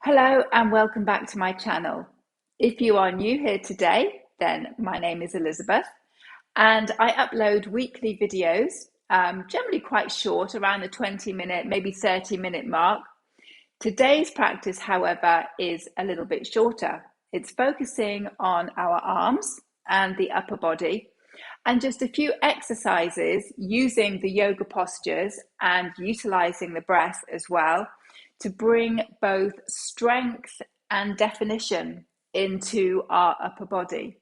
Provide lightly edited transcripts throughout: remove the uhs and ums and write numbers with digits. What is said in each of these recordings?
Hello and welcome back to my channel. If you are new here today, then my name is Elizabeth and I upload weekly videos, generally quite short, around the 20-minute, maybe 30-minute mark. Today's practice, however, is a little bit shorter. It's focusing on our arms and the upper body and just a few exercises using the yoga postures and utilizing the breath as well to bring both strength and definition into our upper body.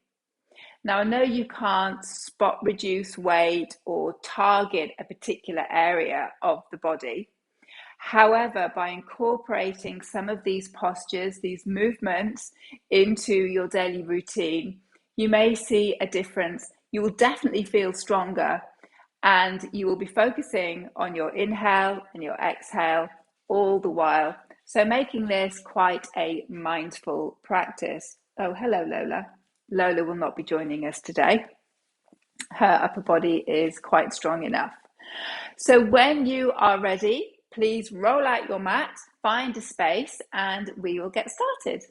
Now, I know you can't spot reduce weight or target a particular area of the body. However, by incorporating some of these postures, these movements into your daily routine, you may see a difference. You will definitely feel stronger and you will be focusing on your inhale and your exhale all the while. So making this quite a mindful practice. Oh, hello, Lola. Lola will not be joining us today. Her upper body is quite strong enough. So when you are ready, please roll out your mat, find a space, and we will get started.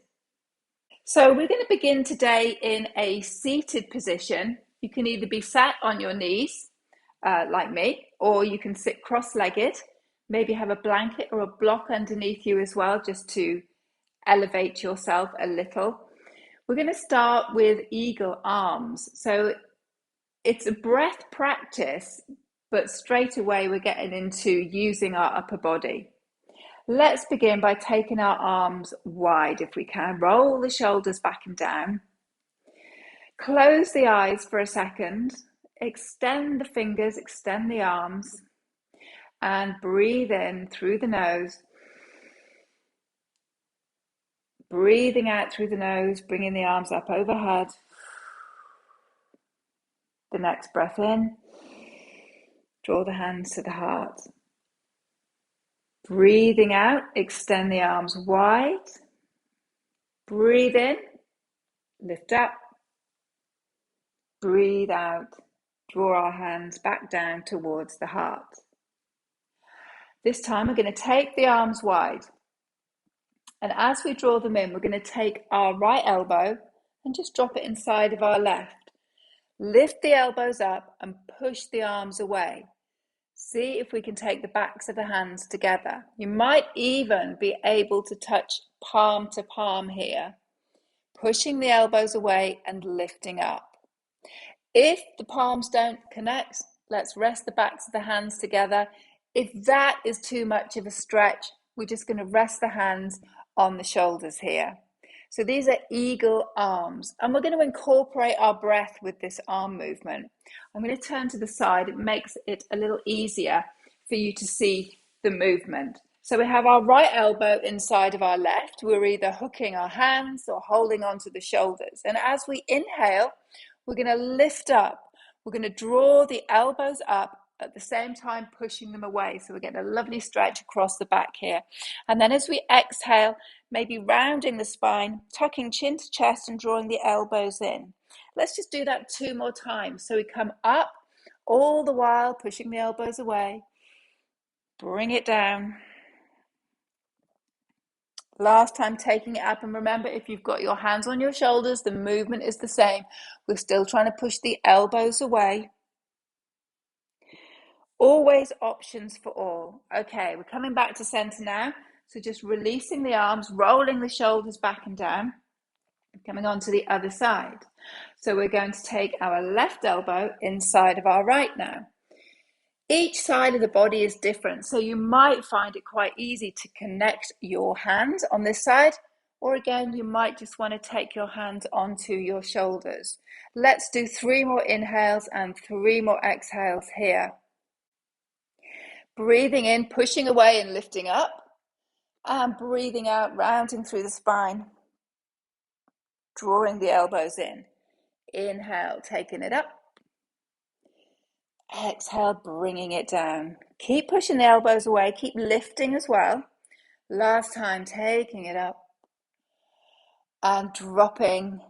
So we're going to begin today in a seated position. You can either be sat on your knees, like me, or you can sit cross-legged. Maybe have a blanket or a block underneath you as well, just to elevate yourself a little. We're going to start with eagle arms. So it's a breath practice, but straight away we're getting into using our upper body. Let's begin by taking our arms wide if we can. Roll the shoulders back and down. Close the eyes for a second. Extend the fingers, extend the arms, and breathe in through the nose. Breathing out through the nose, bringing the arms up overhead. The next breath in. Draw the hands to the heart. Breathing out, extend the arms wide. Breathe in, lift up. Breathe out, draw our hands back down towards the heart. This time we're going to take the arms wide. And as we draw them in, we're going to take our right elbow and just drop it inside of our left. Lift the elbows up and push the arms away. See if we can take the backs of the hands together. You might even be able to touch palm to palm here, pushing the elbows away and lifting up. If the palms don't connect, let's rest the backs of the hands together. If that is too much of a stretch, we're just going to rest the hands on the shoulders here. So these are eagle arms, and we're going to incorporate our breath with this arm movement. I'm going to turn to the side. It makes it a little easier for you to see the movement. So we have our right elbow inside of our left. We're either hooking our hands or holding onto the shoulders. And as we inhale, we're going to lift up. We're going to draw the elbows up at the same time pushing them away. So we're getting a lovely stretch across the back here. And then as we exhale, maybe rounding the spine, tucking chin to chest and drawing the elbows in. Let's just do that 2 more times. So we come up, all the while pushing the elbows away. Bring it down. Last time taking it up, and remember, if you've got your hands on your shoulders, the movement is the same. We're still trying to push the elbows away. Always options for all. Okay, we're coming back to center now. So just releasing the arms, rolling the shoulders back and down, coming on to the other side. So we're going to take our left elbow inside of our right now. Each side of the body is different, so you might find it quite easy to connect your hands on this side, or again, you might just want to take your hands onto your shoulders. Let's do 3 more inhales and 3 more exhales here. Breathing in, pushing away and lifting up, and breathing out, rounding through the spine, drawing the elbows in. Inhale, taking it up. Exhale, bringing it down. Keep pushing the elbows away. Keep lifting as well. Last time, taking it up and dropping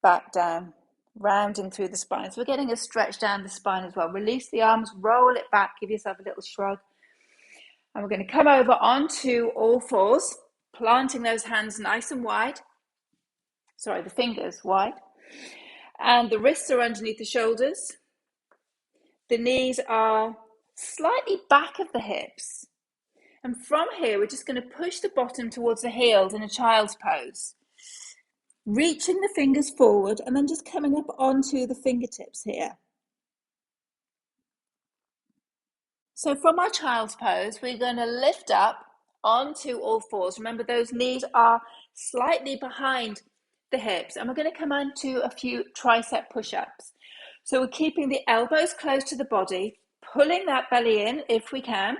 back down, rounding through the spine. So we're getting a stretch down the spine as well. Release the arms, roll it back, give yourself a little shrug. And we're going to come over onto all fours. planting those hands nice and wide. Sorry, the fingers wide. And the wrists are underneath the shoulders. The knees are slightly back of the hips. And from here, we're just going to push the bottom towards the heels in a child's pose. Reaching the fingers forward and then just coming up onto the fingertips here. So from our child's pose, we're going to lift up onto all fours. Remember, those knees are slightly behind the hips, and we're going to come onto a few tricep push-ups. So we're keeping the elbows close to the body, pulling that belly in if we can,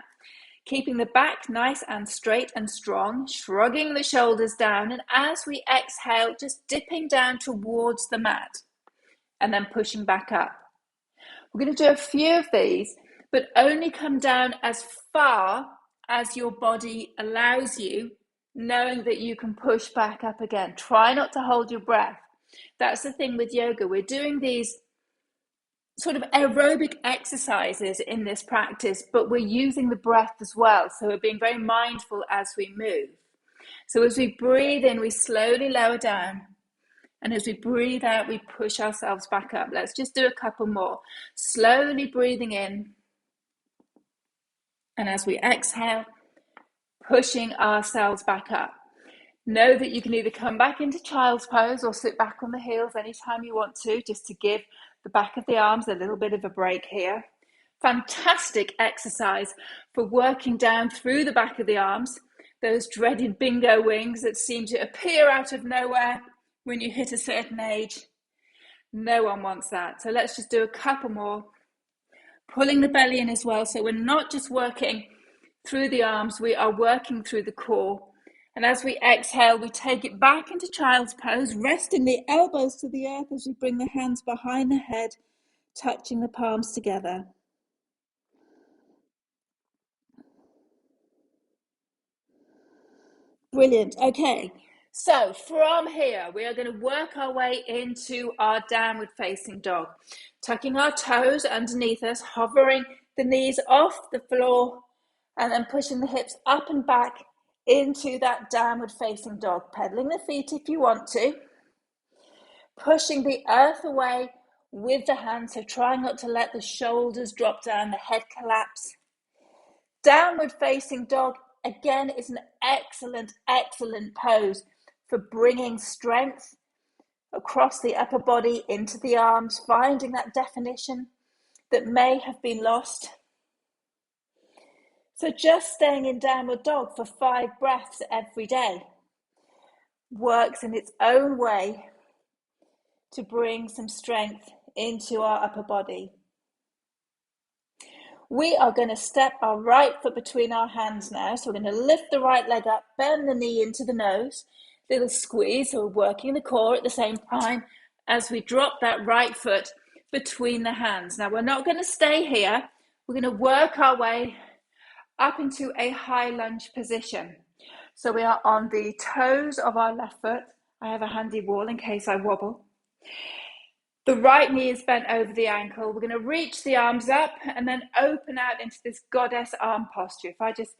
keeping the back nice and straight and strong, shrugging the shoulders down, and as we exhale, just dipping down towards the mat and then pushing back up. We're going to do a few of these, but only come down as far as your body allows you, knowing that you can push back up again. Try not to hold your breath. That's the thing with yoga. We're doing these sort of aerobic exercises in this practice, but we're using the breath as well. So we're being very mindful as we move. So as we breathe in, we slowly lower down. And as we breathe out, we push ourselves back up. Let's just do a couple more. Slowly breathing in. And as we exhale, pushing ourselves back up. Know that you can either come back into child's pose or sit back on the heels anytime you want to, just to give the back of the arms a little bit of a break here. Fantastic exercise for working down through the back of the arms, those dreaded bingo wings that seem to appear out of nowhere when you hit a certain age. No one wants that. So let's just do a couple more. Pulling the belly in as well. So we're not just working through the arms, we are working through the core. And as we exhale, we take it back into child's pose, resting the elbows to the earth as we bring the hands behind the head, touching the palms together. Brilliant. Okay. So from here, we are going to work our way into our downward facing dog, tucking our toes underneath us, hovering the knees off the floor, and then pushing the hips up and back into that downward facing dog, pedaling the feet if you want to, pushing the earth away with the hands, so trying not to let the shoulders drop down, the head collapse. Downward facing dog, again, is an excellent pose for bringing strength across the upper body into the arms, finding that definition that may have been lost. So just staying in downward dog for 5 breaths every day works in its own way to bring some strength into our upper body. We are going to step our right foot between our hands now. So we're going to lift the right leg up, bend the knee into the nose, little squeeze. So we're working the core at the same time as we drop that right foot between the hands. Now we're not going to stay here. We're going to work our way up into a high lunge position. So we are on the toes of our left foot. I have a handy wall in case I wobble. The right knee is bent over the ankle. We're going to reach the arms up and then open out into this goddess arm posture. If I just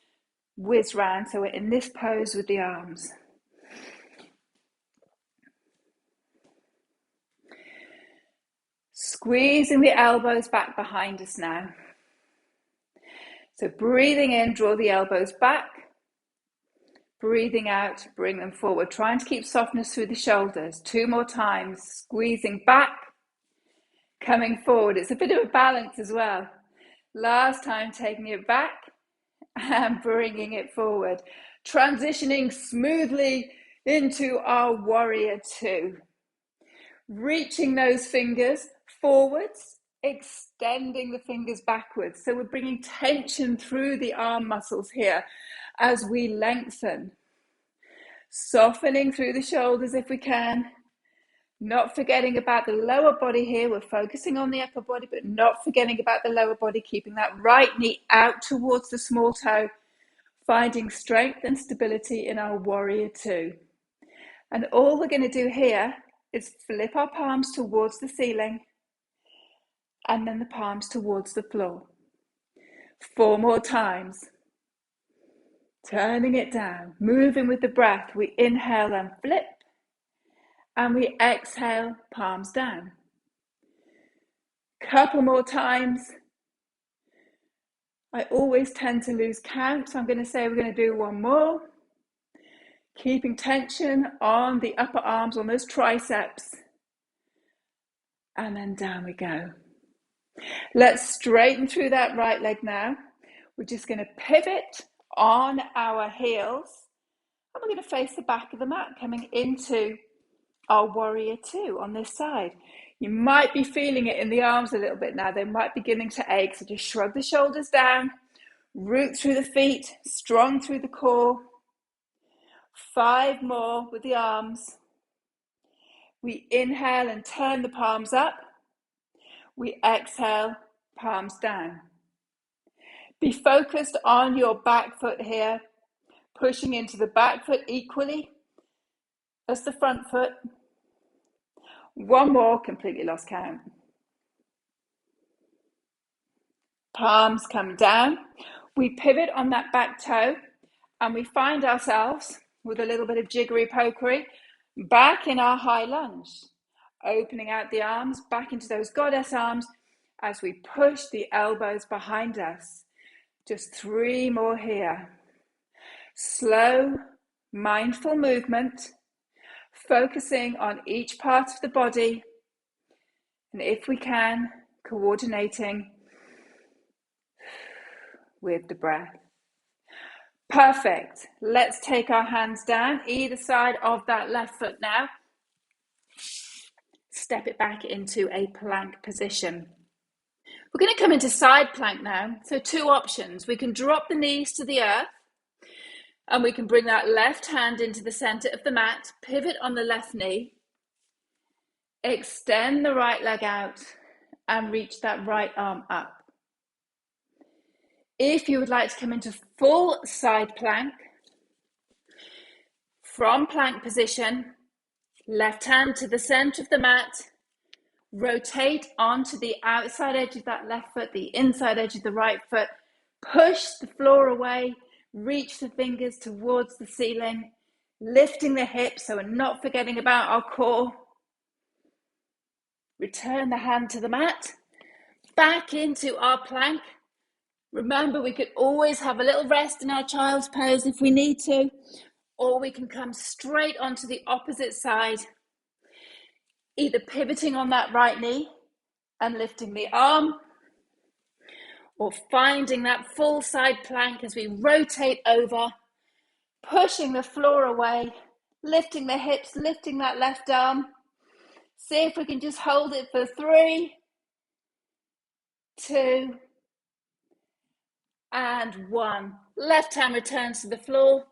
whiz round, so we're in this pose with the arms. Squeezing the elbows back behind us now. So breathing in, draw the elbows back. Breathing out, bring them forward. Trying to keep softness through the shoulders. 2 more times. Squeezing back. Coming forward. It's a bit of a balance as well. Last time, taking it back and bringing it forward. Transitioning smoothly into our warrior 2. Reaching those fingers forwards, extending the fingers backwards. So we're bringing tension through the arm muscles here as we lengthen. Softening through the shoulders if we can. Not forgetting about the lower body here. We're focusing on the upper body, but not forgetting about the lower body, keeping that right knee out towards the small toe, finding strength and stability in our warrior 2. And all we're going to do here is flip our palms towards the ceiling and then the palms towards the floor. 4 more times. Turning it down, moving with the breath. We inhale and flip, and we exhale, palms down. Couple more times. I always tend to lose count, so I'm going to say we're going to do one more. Keeping tension on the upper arms, on those triceps. And then down we go. Let's straighten through that right leg now. We're just going to pivot on our heels. And we're going to face the back of the mat, coming into our warrior two on this side. You might be feeling it in the arms a little bit now. They might be beginning to ache. So just shrug the shoulders down, root through the feet, strong through the core. 5 more with the arms. We inhale and turn the palms up. We exhale, palms down. Be focused on your back foot here, pushing into the back foot equally as the front foot. One more, completely lost count. Palms come down. We pivot on that back toe and we find ourselves with a little bit of jiggery pokery back in our high lunge. Opening out the arms back into those goddess arms as we push the elbows behind us. Just 3 more here. Slow, mindful movement, focusing on each part of the body, and if we can, coordinating with the breath. Perfect. Let's take our hands down either side of that left foot now. Step it back into a plank position. We're going to come into side plank now. So 2 options. We can drop the knees to the earth and we can bring that left hand into the center of the mat, pivot on the left knee, extend the right leg out and reach that right arm up. If you would like to come into full side plank, from plank position, left hand to the center of the mat, rotate onto the outside edge of that left foot, the inside edge of the right foot, push the floor away, reach the fingers towards the ceiling, lifting the hips so we're not forgetting about our core. Return the hand to the mat, back into our plank. Remember, we could always have a little rest in our child's pose if we need to, or we can come straight onto the opposite side, either pivoting on that right knee and lifting the arm, or finding that full side plank as we rotate over, pushing the floor away, lifting the hips, lifting that left arm. See if we can just hold it for 3, 2, and 1. Left hand returns to the floor,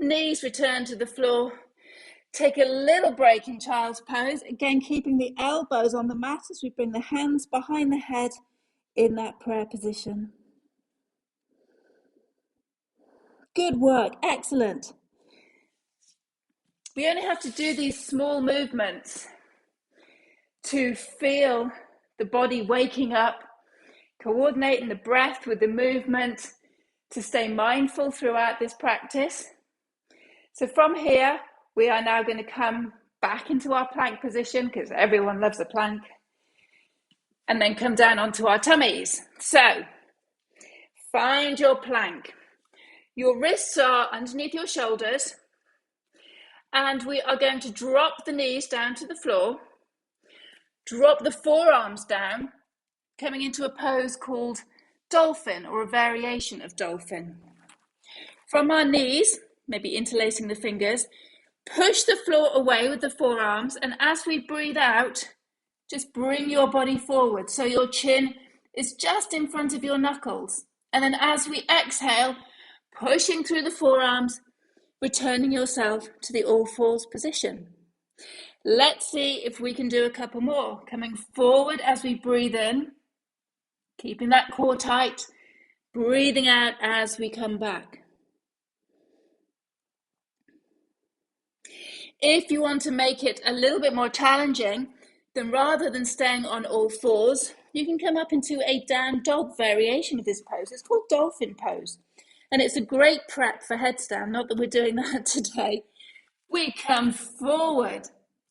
knees return to the floor. Take a little break in child's pose. Again, keeping the elbows on the mat as we bring the hands behind the head in that prayer position. Good work, excellent. We only have to do these small movements to feel the body waking up, coordinating the breath with the movement to stay mindful throughout this practice. So from here, we are now going to come back into our plank position because everyone loves a plank, and then come down onto our tummies. So find your plank. Your wrists are underneath your shoulders, and we are going to drop the knees down to the floor, drop the forearms down, coming into a pose called dolphin, or a variation of dolphin. From our knees, maybe interlacing the fingers, push the floor away with the forearms, and as we breathe out, just bring your body forward so your chin is just in front of your knuckles. And then as we exhale, pushing through the forearms, returning yourself to the all fours position. Let's see if we can do a couple more. Coming forward as we breathe in, keeping that core tight, breathing out as we come back. If you want to make it a little bit more challenging, then rather than staying on all fours, you can come up into a down dog variation of this pose. It's called Dolphin Pose. And it's a great prep for headstand, not that we're doing that today. We come forward,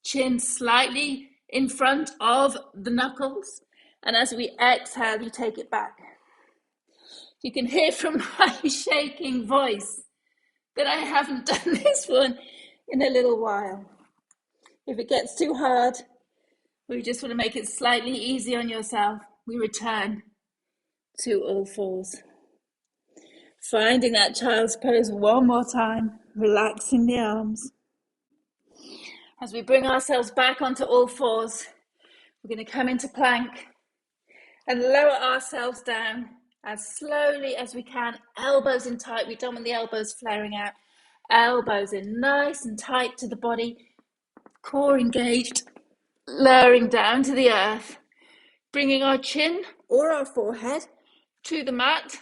chin slightly in front of the knuckles. And as we exhale, you take it back. You can hear from my shaking voice that I haven't done this one in a little while. If it gets too hard, or you just want to make it slightly easy on yourself, we return to all fours. Finding that child's pose one more time, relaxing the arms. As we bring ourselves back onto all fours, we're going to come into plank and lower ourselves down as slowly as we can, elbows in tight. We don't want the elbows flaring out. Elbows in nice and tight to the body, core engaged, lowering down to the earth, bringing our chin or our forehead to the mat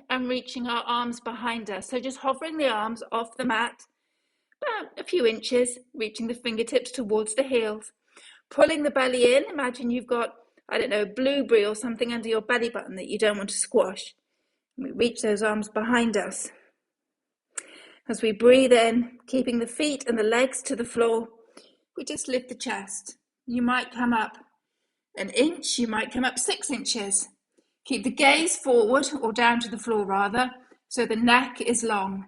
and reaching our arms behind us. So just hovering the arms off the mat, about a few inches, reaching the fingertips towards the heels, pulling the belly in. Imagine you've got, I don't know, blueberry or something under your belly button that you don't want to squash. We reach those arms behind us. As we breathe in, keeping the feet and the legs to the floor, we just lift the chest. You might come up an inch, you might come up 6 inches. Keep the gaze forward, or down to the floor rather, so the neck is long.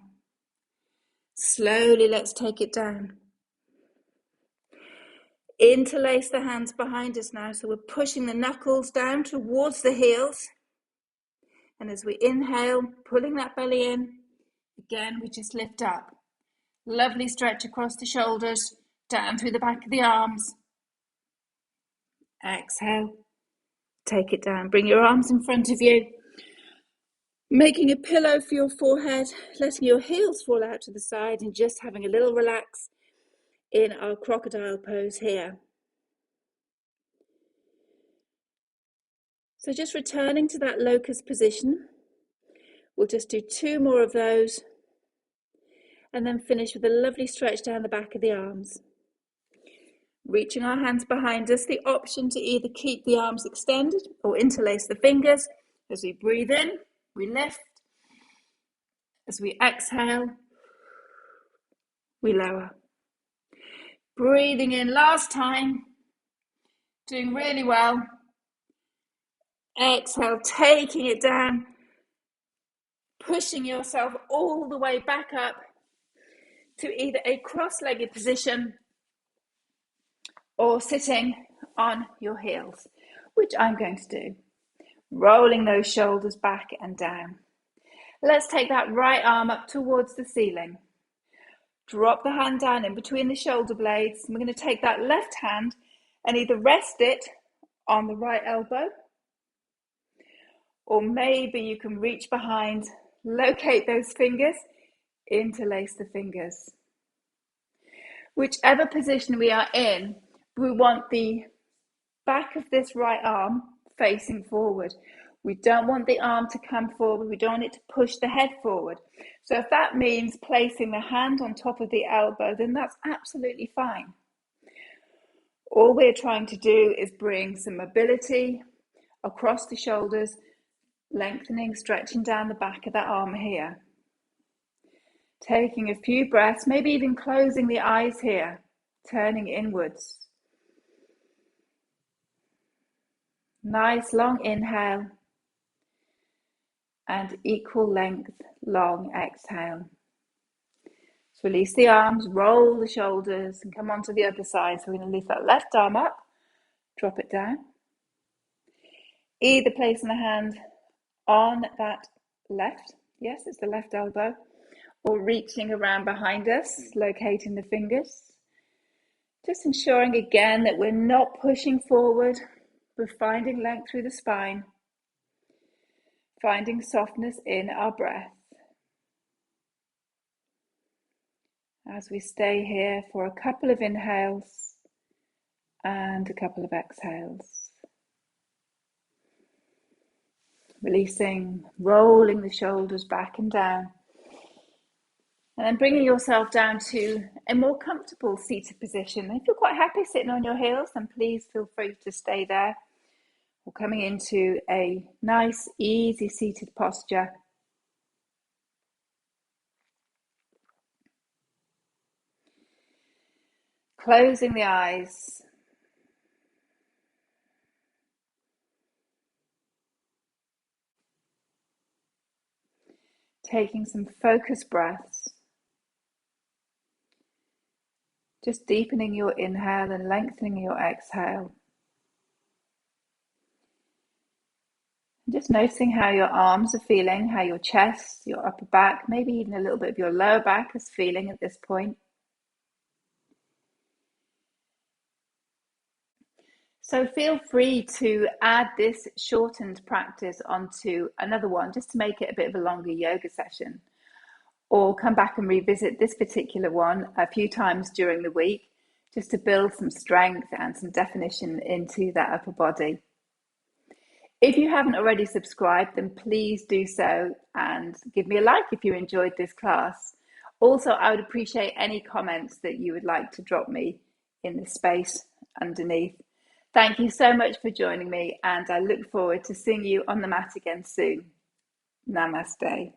Slowly, let's take it down. Interlace the hands behind us now, so we're pushing the knuckles down towards the heels. And as we inhale, pulling that belly in, again, we just lift up. Lovely stretch across the shoulders, down through the back of the arms. Exhale, take it down. Bring your arms in front of you, making a pillow for your forehead, letting your heels fall out to the side and just having a little relax in our crocodile pose here. So just returning to that locust position. We'll just do 2 more of those and then finish with a lovely stretch down the back of the arms. Reaching our hands behind us, the option to either keep the arms extended or interlace the fingers. As we breathe in, we lift. As we exhale, we lower. Breathing in last time, doing really well. Exhale, taking it down, pushing yourself all the way back up to either a cross-legged position or sitting on your heels, which I'm going to do. Rolling those shoulders back and down. Let's take that right arm up towards the ceiling. Drop the hand down in between the shoulder blades. We're going to take that left hand and either rest it on the right elbow, or maybe you can reach behind, locate those fingers, interlace the fingers. Whichever position we are in, we want the back of this right arm facing forward. We don't want the arm to come forward. We don't want it to push the head forward. So if that means placing the hand on top of the elbow, then that's absolutely fine. All we're trying to do is bring some mobility across the shoulders, lengthening, stretching down the back of that arm here. Taking a few breaths, maybe even closing the eyes here, turning inwards. Nice long inhale and equal length long exhale. So release the arms, roll the shoulders and come onto the other side. So we're going to lift that left arm up, drop it down. Either placing the hand on that left, yes, it's the left elbow, or reaching around behind us, locating the fingers. Just ensuring again that we're not pushing forward. We're finding length through the spine, finding softness in our breath. As we stay here for a couple of inhales and a couple of exhales. Releasing, rolling the shoulders back and down. And then bringing yourself down to a more comfortable seated position. If you're quite happy sitting on your heels, then please feel free to stay there. We're coming into a nice, easy seated posture. Closing the eyes. Taking some focused breaths. Just deepening your inhale and lengthening your exhale. Just noticing how your arms are feeling, how your chest, your upper back, maybe even a little bit of your lower back is feeling at this point. So feel free to add this shortened practice onto another one just to make it a bit of a longer yoga session. Or come back and revisit this particular one a few times during the week just to build some strength and some definition into that upper body. If you haven't already subscribed, then please do so and give me a like if you enjoyed this class. Also, I would appreciate any comments that you would like to drop me in the space underneath. Thank you so much for joining me, and I look forward to seeing you on the mat again soon. Namaste.